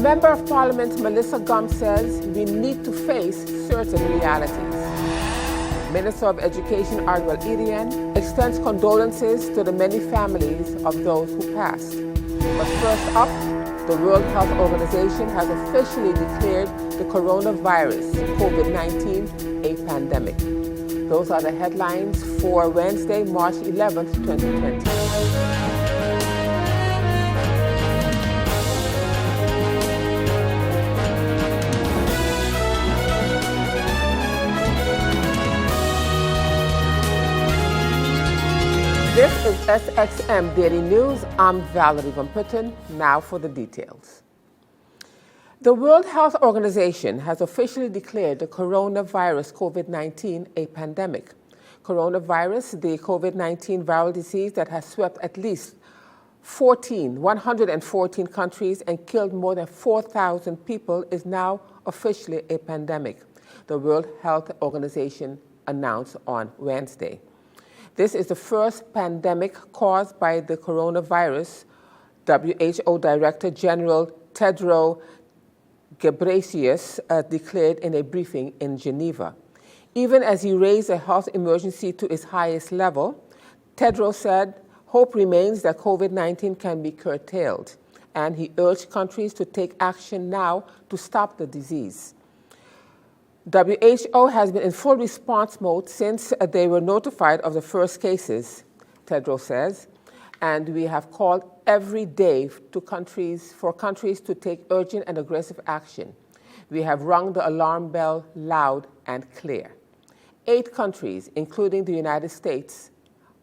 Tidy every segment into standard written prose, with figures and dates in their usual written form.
Member of Parliament Melissa Gum says we need to face certain realities. Minister of Education Ardwell Edian extends condolences to the many families of those who passed. But first up, the World Health Organization has officially declared the coronavirus, COVID-19, a pandemic. Those are the headlines for Wednesday, March 11th, 2020. This is SXM Daily News. I'm Valerie Van Putten. Now for the details. The World Health Organization has officially declared the coronavirus COVID-19 a pandemic. Coronavirus, the COVID-19 viral disease that has swept at least 114 countries and killed more than 4,000 people, is now officially a pandemic, the World Health Organization announced on Wednesday. This is the first pandemic caused by the coronavirus, WHO Director General Tedros Ghebreyesus declared in a briefing in Geneva. Even as he raised a health emergency to its highest level, Tedros said hope remains that COVID-19 can be curtailed, and he urged countries to take action now to stop the disease. WHO has been in full response mode since they were notified of the first cases, Tedros says, and we have called every day for countries to take urgent and aggressive action. We have rung the alarm bell loud and clear. 8 countries, including the United States,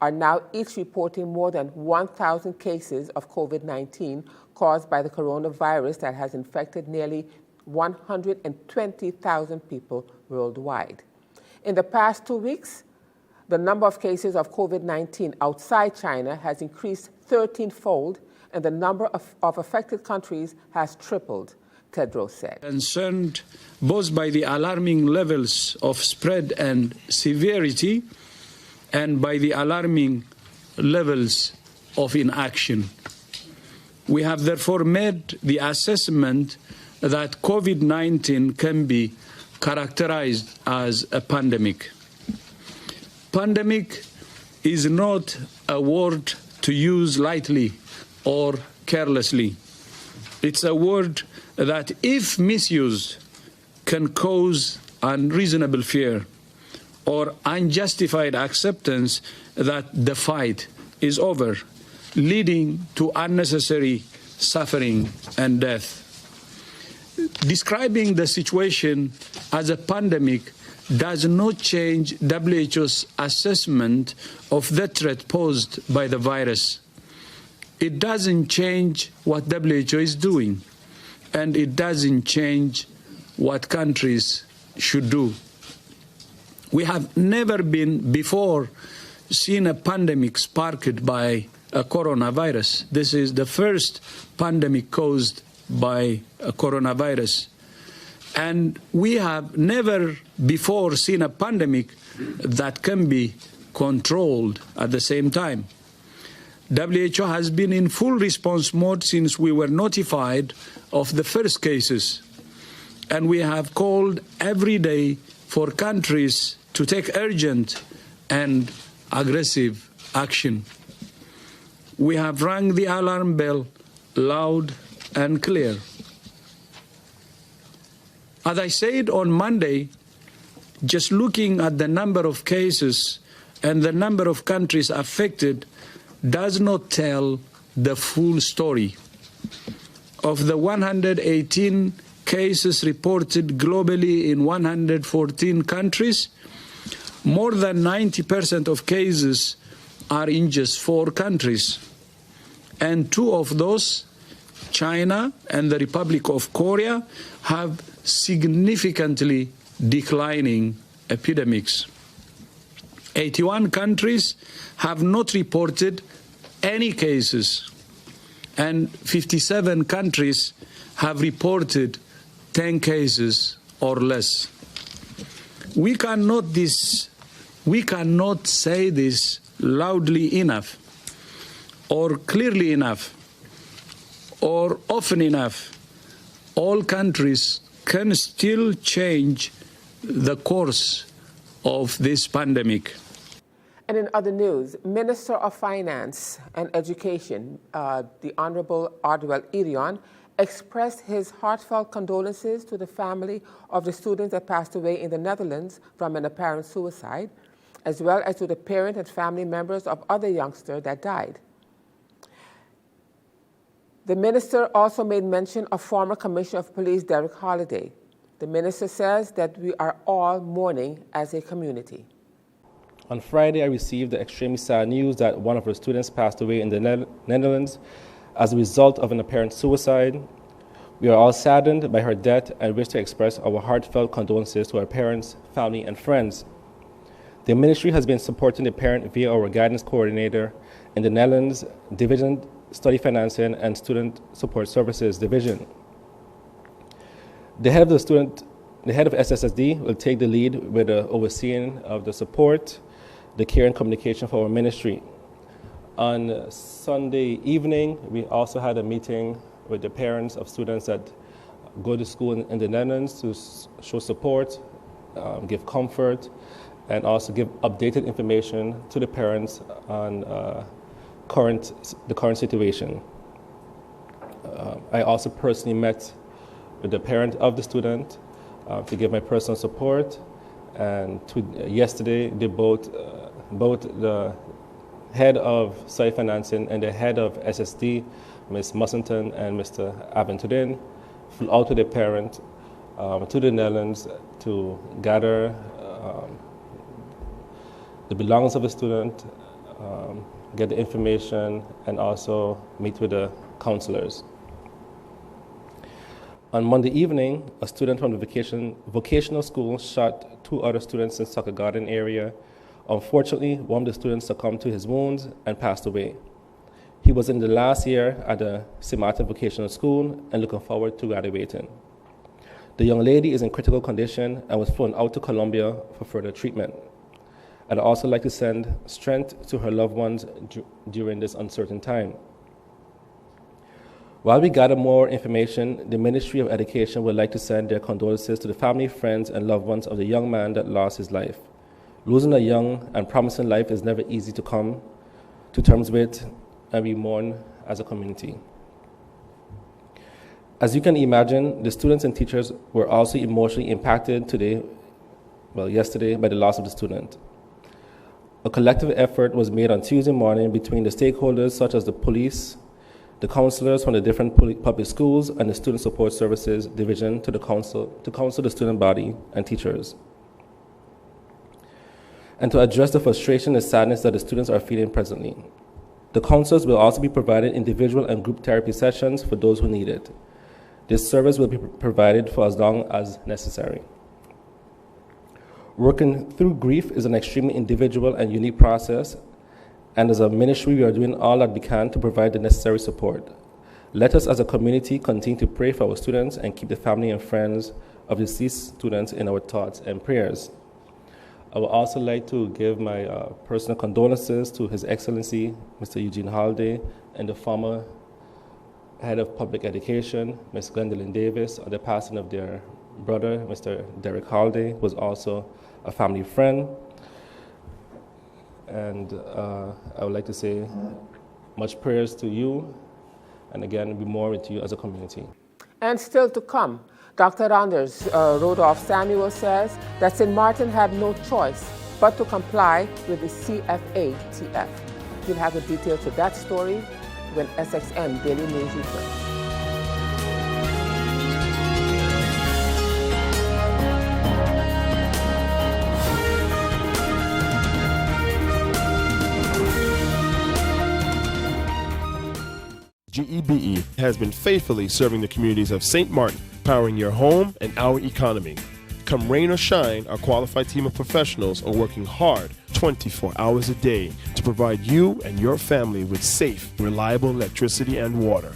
are now each reporting more than 1,000 cases of COVID-19 caused by the coronavirus that has infected nearly 120,000 people worldwide. In the past 2 weeks, the number of cases of COVID-19 outside China has increased 13-fold, and the number of affected countries has tripled, Tedros said. Concerned both by the alarming levels of spread and severity and by the alarming levels of inaction. We have therefore made the assessment that COVID-19 can be characterized as a pandemic. Pandemic is not a word to use lightly or carelessly. It's a word that, if misused, can cause unreasonable fear or unjustified acceptance that the fight is over, leading to unnecessary suffering and death. Describing the situation as a pandemic does not change WHO's assessment of the threat posed by the virus. It doesn't change what WHO is doing, and it doesn't change what countries should do. We have never before seen a pandemic sparked by a coronavirus. This is the first pandemic caused by a coronavirus. And we have never before seen a pandemic that can be controlled at the same time. WHO has been in full response mode since we were notified of the first cases. And we have called every day for countries to take urgent and aggressive action. We have rung the alarm bell loud and clear. As I said on Monday, just looking at the number of cases and the number of countries affected does not tell the full story. Of the 118 cases reported globally in 114 countries, more than 90% of cases are in just 4 countries. And 2 of those, China and the Republic of Korea, have significantly declining epidemics. 81 countries have not reported any cases, and 57 countries have reported 10 cases or less. We cannot say this loudly enough, or clearly enough, or often enough, all countries can still change the course of this pandemic. And in other news, Minister of Finance and Education, the Honorable Ardwell Irion, expressed his heartfelt condolences to the family of the student that passed away in the Netherlands from an apparent suicide, as well as to the parent and family members of other youngsters that died. The minister also made mention of former Commissioner of Police Derek Holliday. The minister says that we are all mourning as a community. On Friday, I received the extremely sad news that one of our students passed away in the Netherlands as a result of an apparent suicide. We are all saddened by her death and wish to express our heartfelt condolences to our parents, family, and friends. The ministry has been supporting the parent via our guidance coordinator in the Netherlands Division Study Financing and Student Support Services Division. The head of SSSD will take the lead with the overseeing of the support, the care and communication for our ministry. On Sunday evening, we also had a meeting with the parents of students that go to school in the Netherlands to show support, give comfort, and also give updated information to the parents on the current situation. I also personally met with the parent of the student to give my personal support, and yesterday they both the head of Study Financing and the head of SSD, Ms. Mussington and Mr. Aventurin, flew out to the parent to the Netherlands to gather the belongings of the student, get the information, and also meet with the counselors. On Monday evening, a student from the vocational school shot 2 other students in Soccer Garden area. Unfortunately, one of the students succumbed to his wounds and passed away. He was in the last year at the Simata Vocational School and looking forward to graduating. The young lady is in critical condition and was flown out to Colombia for further treatment. I'd also like to send strength to her loved ones during this uncertain time. While we gather more information, the Ministry of Education would like to send their condolences to the family, friends, and loved ones of the young man that lost his life. Losing a young and promising life is never easy to come to terms with, and we mourn as a community. As you can imagine, the students and teachers were also emotionally impacted yesterday by the loss of the student. A collective effort was made on Tuesday morning between the stakeholders such as the police, the counselors from the different public schools, and the Student Support Services Division to counsel the student body and teachers, and to address the frustration and sadness that the students are feeling presently. The counselors will also be provided individual and group therapy sessions for those who need it. This service will be provided for as long as necessary. Working through grief is an extremely individual and unique process, and as a ministry, we are doing all that we can to provide the necessary support. Let us as a community continue to pray for our students and keep the family and friends of deceased students in our thoughts and prayers. I would also like to give my personal condolences to His Excellency, Mr. Eugene Holliday, and the former head of public education, Ms. Gwendolyn Davis, on the passing of their brother, Mr. Derek Holliday, who was also a family friend. And I would like to say much prayers to you, and again, be more with you as a community. And still to come, Dr. Anders Rodolph Samuel says that St. Martin had no choice but to comply with the CFATF. You'll have the details to that story when SXM Daily News returns. GEBE has been faithfully serving the communities of St. Martin, powering your home and our economy. Come rain or shine, our qualified team of professionals are working hard 24 hours a day to provide you and your family with safe, reliable electricity and water.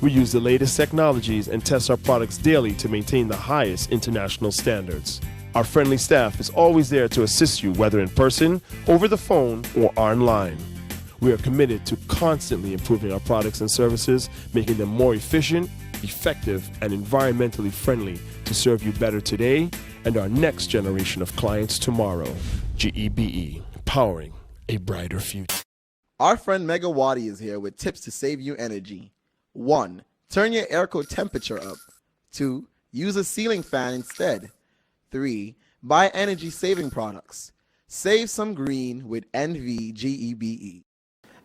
We use the latest technologies and test our products daily to maintain the highest international standards. Our friendly staff is always there to assist you, whether in person, over the phone, or online. We are committed to constantly improving our products and services, making them more efficient, effective, and environmentally friendly to serve you better today and our next generation of clients tomorrow. GEBE, powering a brighter future. Our friend Megawati is here with tips to save you energy. 1. Turn your airco temperature up. 2. Use a ceiling fan instead. 3. Buy energy-saving products. Save some green with NVGEBE.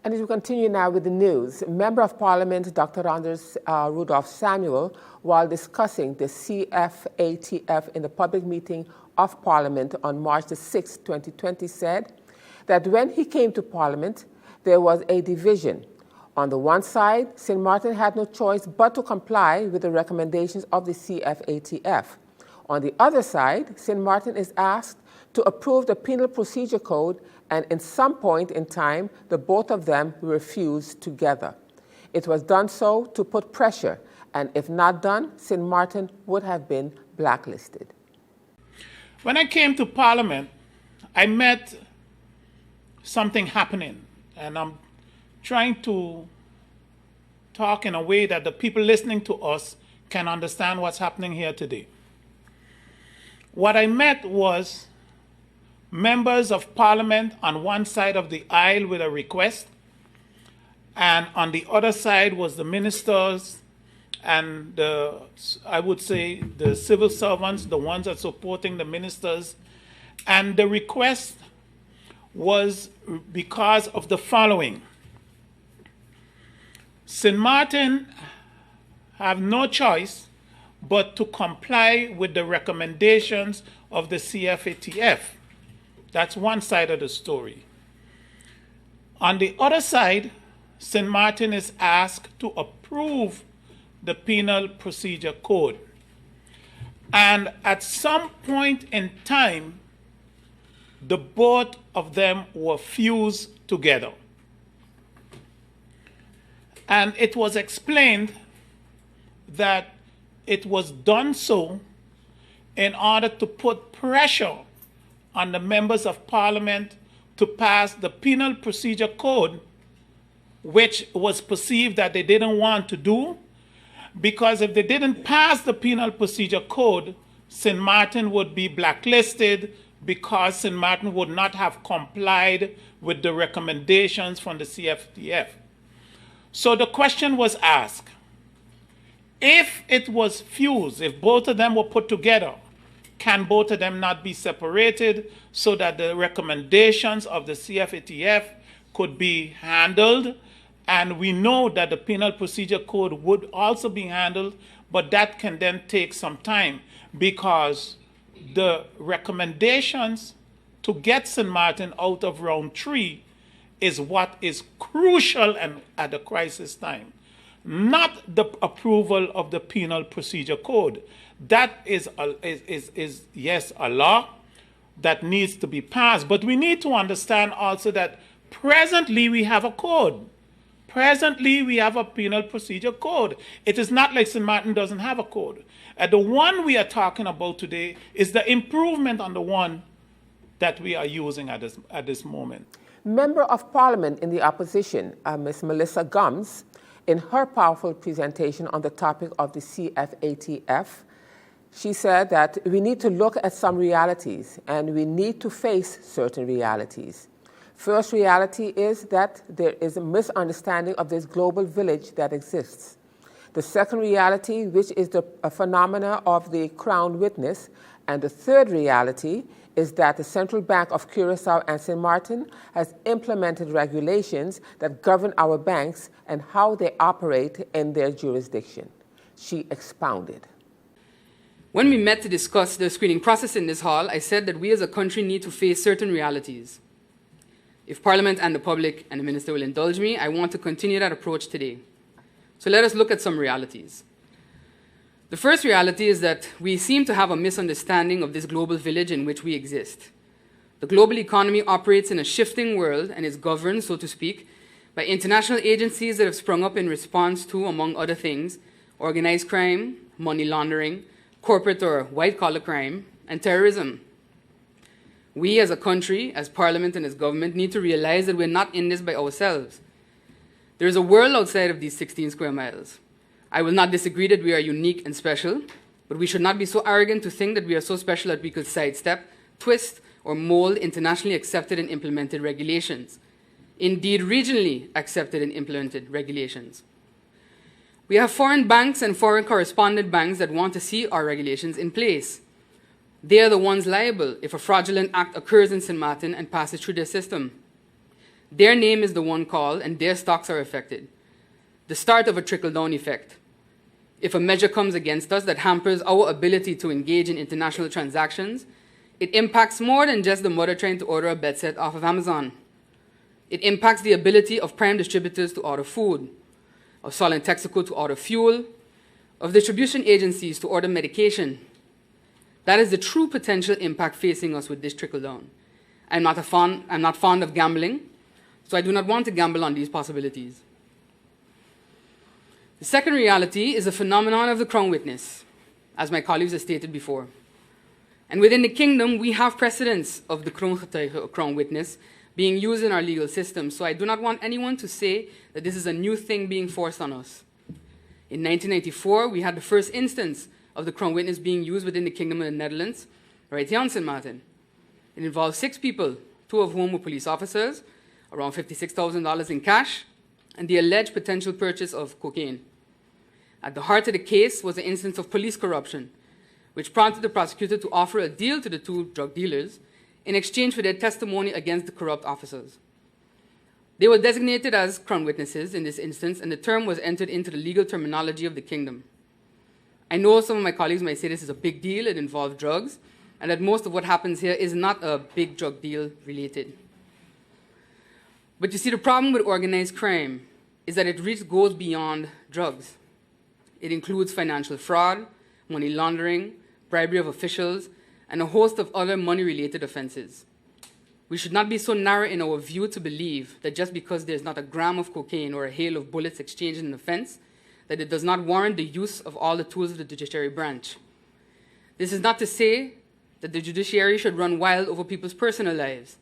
And as we continue now with the news, Member of Parliament Dr. Anders Rudolph Samuel, while discussing the CFATF in the public meeting of Parliament on March the 6th, 2020, said that when he came to Parliament, there was a division. On the one side, St. Martin had no choice but to comply with the recommendations of the CFATF. On the other side, St. Martin is asked to approve the Penal Procedure Code, and in some point in time, the both of them refused together. It was done so to put pressure, and if not done, St. Martin would have been blacklisted. When I came to Parliament, I met something happening, and I'm trying to talk in a way that the people listening to us can understand what's happening here today. What I met was members of Parliament on one side of the aisle with a request, and on the other side was the ministers and I would say the civil servants, the ones that are supporting the ministers. And the request was because of the following. St. Martin have no choice but to comply with the recommendations of the CFATF. That's one side of the story. On the other side, St. Martin is asked to approve the Penal Procedure Code. And at some point in time, the both of them were fused together. And it was explained that it was done so in order to put pressure on the members of Parliament to pass the Penal Procedure Code, which was perceived that they didn't want to do, because if they didn't pass the Penal Procedure Code, St. Martin would be blacklisted because St. Martin would not have complied with the recommendations from the CFTF. So the question was asked, if it was fused, if both of them were put together, can both of them not be separated so that the recommendations of the CFATF could be handled? And we know that the Penal Procedure Code would also be handled, but that can then take some time because the recommendations to get St. Martin out of round 3 is what is crucial and at the crisis time, not the approval of the Penal Procedure Code. That is yes, a law that needs to be passed, but we need to understand also that presently we have a code. Presently, we have a Penal Procedure Code. It is not like St. Martin doesn't have a code. The one we are talking about today is the improvement on the one that we are using at this moment. Member of Parliament in the opposition, Ms. Melissa Gumbs, in her powerful presentation on the topic of the CFATF, she said that we need to look at some realities and we need to face certain realities. First reality is that there is a misunderstanding of this global village that exists. The second reality, which is the phenomena of the crown witness, and the third reality is that the Central Bank of Curaçao and St. Martin has implemented regulations that govern our banks and how they operate in their jurisdiction. She expounded. When we met to discuss the screening process in this hall, I said that we as a country need to face certain realities. If Parliament and the public and the Minister will indulge me, I want to continue that approach today. So let us look at some realities. The first reality is that we seem to have a misunderstanding of this global village in which we exist. The global economy operates in a shifting world and is governed, so to speak, by international agencies that have sprung up in response to, among other things, organized crime, money laundering, corporate or white-collar crime, and terrorism. We as a country, as Parliament and as government, need to realize that we're not in this by ourselves. There is a world outside of these 16 square miles, I will not disagree that we are unique and special, but we should not be so arrogant to think that we are so special that we could sidestep, twist, or mold internationally accepted and implemented regulations. Indeed, regionally accepted and implemented regulations. We have foreign banks and foreign correspondent banks that want to see our regulations in place. They are the ones liable if a fraudulent act occurs in St. Martin and passes through their system. Their name is the one called, and their stocks are affected. The start of a trickle-down effect. If a measure comes against us that hampers our ability to engage in international transactions, it impacts more than just the mother trying to order a bed set off of Amazon. It impacts the ability of prime distributors to order food, of Sol and Texaco to order fuel, of distribution agencies to order medication. That is the true potential impact facing us with this trickle-down. I'm not fond of gambling, so I do not want to gamble on these possibilities. The second reality is the phenomenon of the crown witness, as my colleagues have stated before. And within the kingdom, we have precedents of the crown witness being used in our legal system, so I do not want anyone to say that this is a new thing being forced on us. In 1994, we had the first instance of the crown witness being used within the Kingdom of the Netherlands, right here in St. Martin. It involved 6 people, 2 of whom were police officers, around $56,000 in cash, and the alleged potential purchase of cocaine. At the heart of the case was an instance of police corruption, which prompted the prosecutor to offer a deal to the 2 drug dealers in exchange for their testimony against the corrupt officers. They were designated as crown witnesses in this instance, and the term was entered into the legal terminology of the kingdom. I know some of my colleagues might say this is a big deal, it involves drugs, and that most of what happens here is not a big drug deal related. But you see, the problem with organized crime is that it goes beyond drugs. It includes financial fraud, money laundering, bribery of officials, and a host of other money-related offenses. We should not be so narrow in our view to believe that just because there's not a gram of cocaine or a hail of bullets exchanged in an offense, that it does not warrant the use of all the tools of the judiciary branch. This is not to say that the judiciary should run wild over people's personal lives.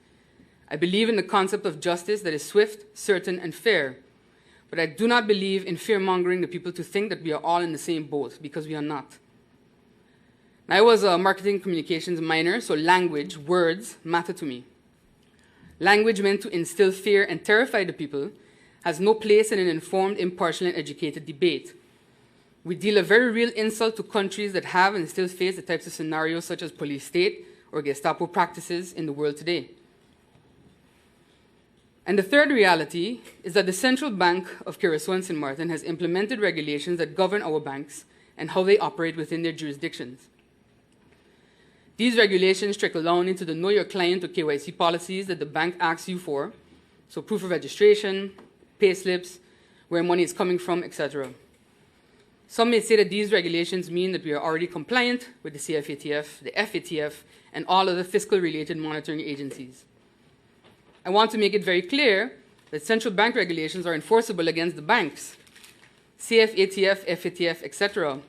I believe in the concept of justice that is swift, certain, and fair, but I do not believe in fear-mongering the people to think that we are all in the same boat, because we are not. I was a marketing communications minor, so language, words, matter to me. Language meant to instill fear and terrify the people has no place in an informed, impartial, and educated debate. We deal a very real insult to countries that have and still face the types of scenarios such as police state or Gestapo practices in the world today. And the third reality is that the Central Bank of Curacao and St. Martin has implemented regulations that govern our banks and how they operate within their jurisdictions. These regulations trickle down into the Know Your Client or KYC policies that the bank asks you for, so proof of registration, pay slips, where money is coming from, etc. Some may say that these regulations mean that we are already compliant with the CFATF, the FATF, and all other fiscal-related monitoring agencies. I want to make it very clear that central bank regulations are enforceable against the banks. CFATF, FATF, etc.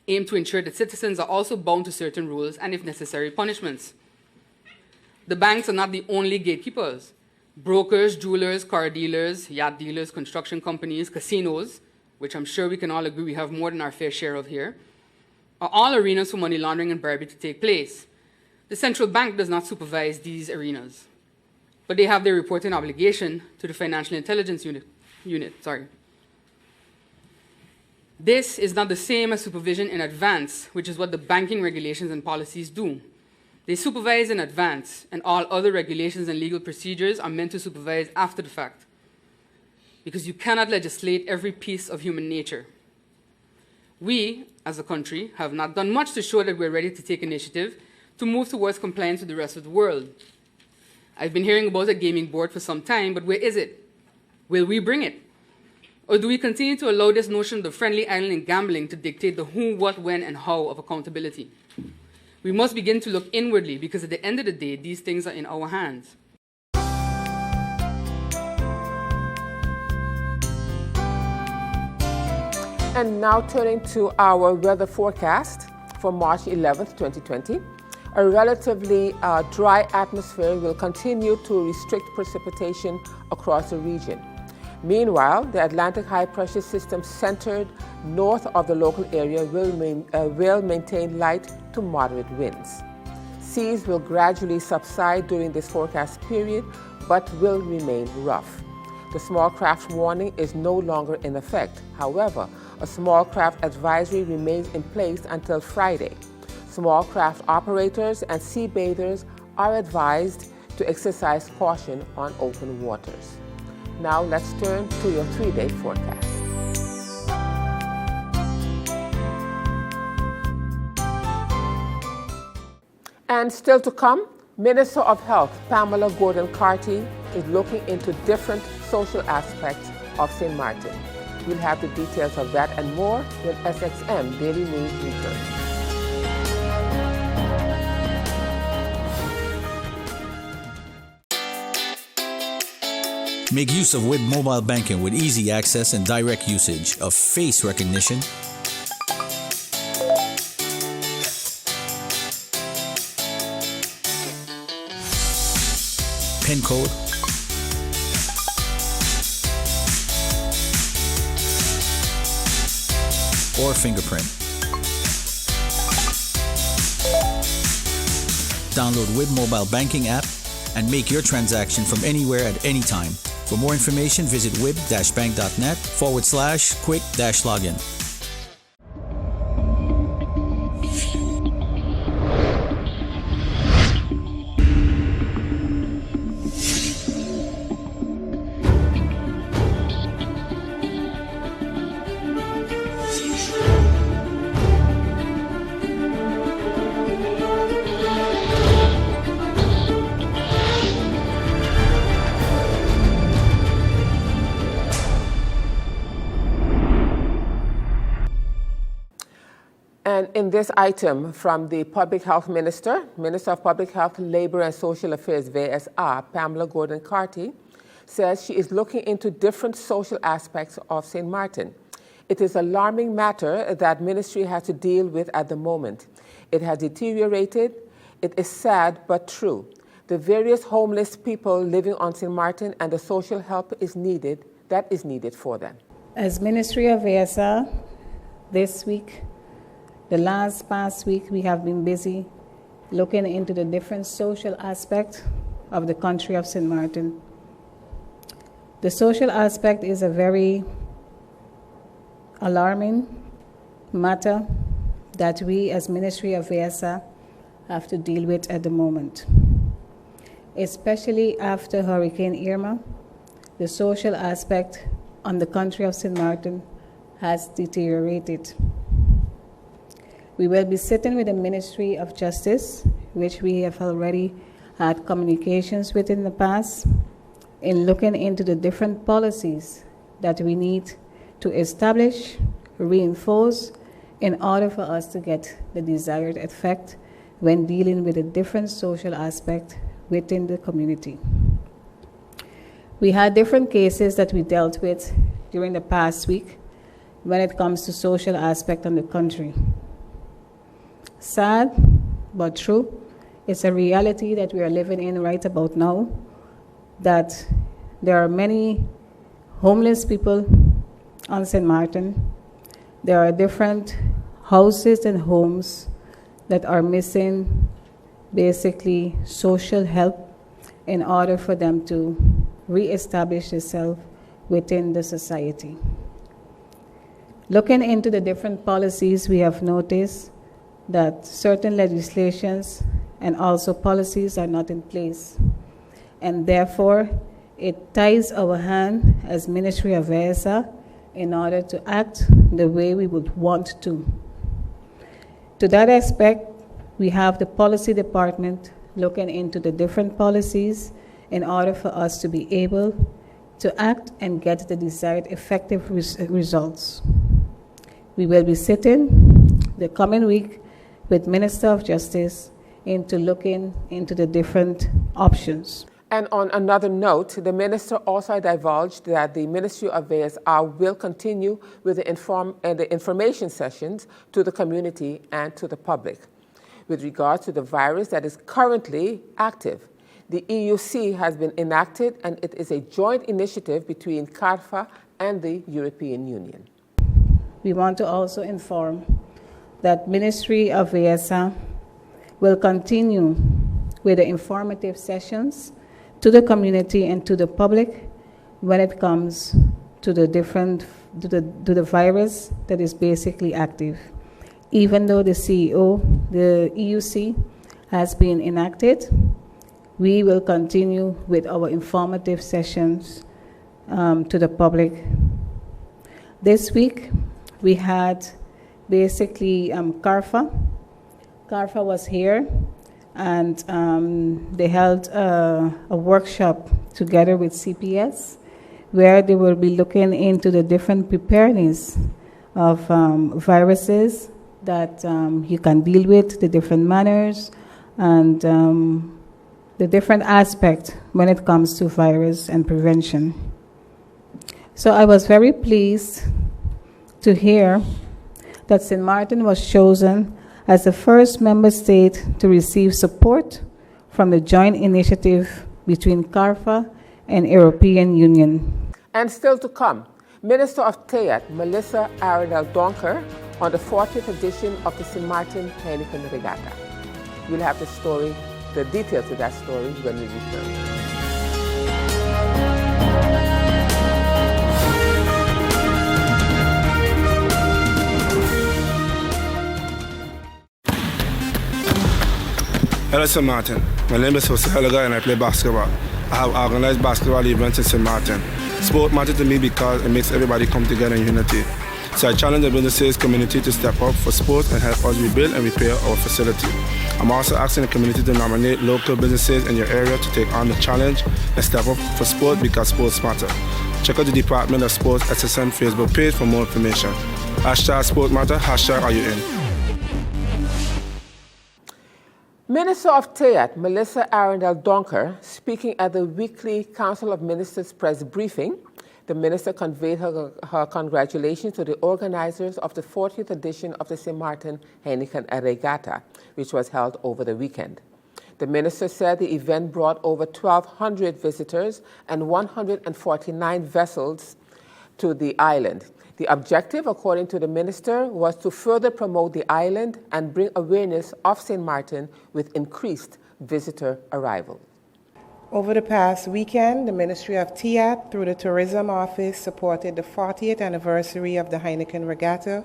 aim to ensure that citizens are also bound to certain rules and, if necessary, punishments. The banks are not the only gatekeepers. Brokers, jewelers, car dealers, yacht dealers, construction companies, casinos, which I'm sure we can all agree we have more than our fair share of here, are all arenas for money laundering and bribery to take place. The central bank does not supervise these arenas, but they have their reporting obligation to the Financial Intelligence Unit. This is not the same as supervision in advance, which is what the banking regulations and policies do. They supervise in advance, and all other regulations and legal procedures are meant to supervise after the fact, because you cannot legislate every piece of human nature. We, as a country, have not done much to show that we're ready to take initiative to move towards compliance with the rest of the world. I've been hearing about a gaming board for some time, but where is it? Will we bring it? Or do we continue to allow this notion of the friendly island in gambling to dictate the who, what, when, and how of accountability? We must begin to look inwardly, because at the end of the day, these things are in our hands. And now turning to our weather forecast for March 11th, 2020. A relatively dry atmosphere will continue to restrict precipitation across the region. Meanwhile, the Atlantic high-pressure system centered north of the local area will maintain light to moderate winds. Seas will gradually subside during this forecast period, but will remain rough. The small craft warning is no longer in effect. However, a small craft advisory remains in place until Friday. Small craft operators and sea bathers are advised to exercise caution on open waters. Now let's turn to your 3-day forecast. And still to come, Minister of Health Pamela Gordon-Carty is looking into different social aspects of St. Martin. We'll have the details of that and more when SXM Daily News returns. Make use of WIB mobile banking with easy access and direct usage of face recognition, PIN code, or fingerprint. Download WIB mobile banking app and make your transaction from anywhere at any time. For more information, visit wib-bank.net/quick-login. And in this item from the Public Health Minister, Minister of Public Health, Labor and Social Affairs, VSR, Pamela Gordon-Carty, says she is looking into different social aspects of St. Martin. It is an alarming matter that ministry has to deal with at the moment. It has deteriorated. It is sad but true. The various homeless people living on St. Martin and the social help is needed for them. As Ministry of VSR, this week, the past week, we have been busy looking into the different social aspects of the country of St. Martin. The social aspect is a very alarming matter that we as Ministry of VSR have to deal with at the moment. Especially after Hurricane Irma, the social aspect on the country of St. Martin has deteriorated. We will be sitting with the Ministry of Justice, which we have already had communications with in the past, in looking into the different policies that we need to establish, reinforce, in order for us to get the desired effect when dealing with a different social aspect within the community. We had different cases that we dealt with during the past week when it comes to social aspect on the country. Sad, but true. It's a reality that we are living in right about now, that there are many homeless people on St. Martin. There are different houses and homes that are missing basically social help in order for them to reestablish themselves within the society. Looking into the different policies, we have noticed that certain legislations and also policies are not in place. And therefore, it ties our hand as Ministry of VSR in order to act the way we would want to. To that aspect, we have the policy department looking into the different policies in order for us to be able to act and get the desired effective results. We will be sitting the coming week with Minister of Justice into looking into the different options. And on another note, the minister also divulged that the Ministry of VSR will continue with the information sessions to the community and to the public. With regards to the virus that is currently active, The EUC has been enacted, and it is a joint initiative between CARFA and the European Union. We want to also inform that Ministry of VSA will continue with the informative sessions to the community and to the public when it comes to the virus that is basically active. Even though the EUC has been enacted, we will continue with our informative sessions to the public. This week, we had basically CARFA. CARFA was here, and they held a workshop together with CPS, where they will be looking into the different preparedness of viruses that you can deal with, the different manners, and the different aspects when it comes to virus and prevention. So I was very pleased to hear that St. Martin was chosen as the first member state to receive support from the joint initiative between CARFA and European Union. And still to come, Minister of TEAT, Melissa Arundel-Donker, on the 40th edition of the St. Martin Heineken Regatta. We'll have the details of that story when we return. Hello, St. Martin. My name is Jose Helaga and I play basketball. I have organized basketball events in St. Martin. Sport matters to me because it makes everybody come together in unity. So I challenge the businesses community to step up for sports and help us rebuild and repair our facility. I'm also asking the community to nominate local businesses in your area to take on the challenge and step up for sport because sports matter. Check out the Department of Sports SXM Facebook page for more information. #SportMatter, #AreYouIn. Minister of TEAT, Melissa Arundel-Donker, speaking at the weekly Council of Ministers press briefing, the minister conveyed her congratulations to the organizers of the 40th edition of the St. Martin Heineken Regatta, which was held over the weekend. The minister said the event brought over 1,200 visitors and 149 vessels to the island. The objective, according to the minister, was to further promote the island and bring awareness of St. Martin with increased visitor arrival. Over the past weekend, the Ministry of TEAT, through the Tourism Office, supported the 40th anniversary of the Heineken Regatta,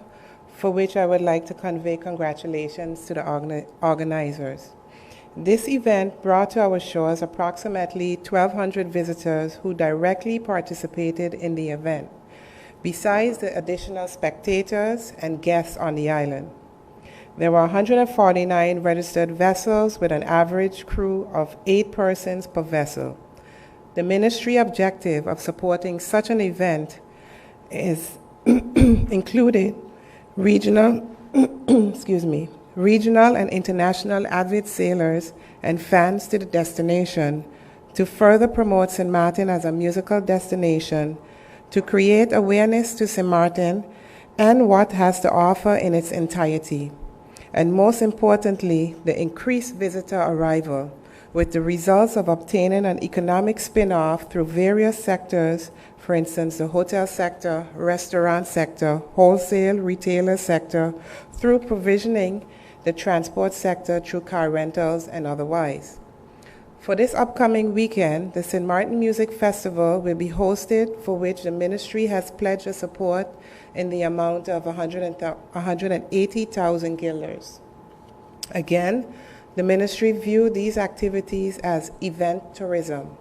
for which I would like to convey congratulations to the organizers. This event brought to our shores approximately 1,200 visitors who directly participated in the event, besides the additional spectators and guests on the island. There were 149 registered vessels with an average crew of 8 persons per vessel. The ministry objective of supporting such an event is included regional and international avid sailors and fans to the destination, to further promote St. Martin as a musical destination, to create awareness to St. Martin and what has to offer in its entirety, and most importantly, the increased visitor arrival, with the results of obtaining an economic spin-off through various sectors, for instance, the hotel sector, restaurant sector, wholesale retailer sector, through provisioning the transport sector through car rentals and otherwise. For this upcoming weekend, the St. Martin Music Festival will be hosted, for which the ministry has pledged a support in the amount of 180,000 guilders. Again, the ministry viewed these activities as event tourism,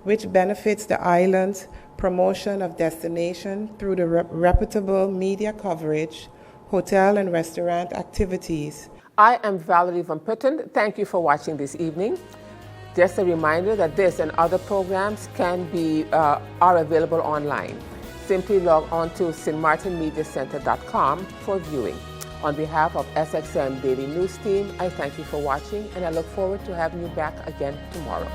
which benefits the island's promotion of destination through the reputable media coverage, hotel and restaurant activities. I am Valerie Van Putten. Thank you for watching this evening. Just a reminder that this and other programs are available online. Simply log on to stmartinmediacenter.com for viewing. On behalf of SXM Daily News Team, I thank you for watching, and I look forward to having you back again tomorrow.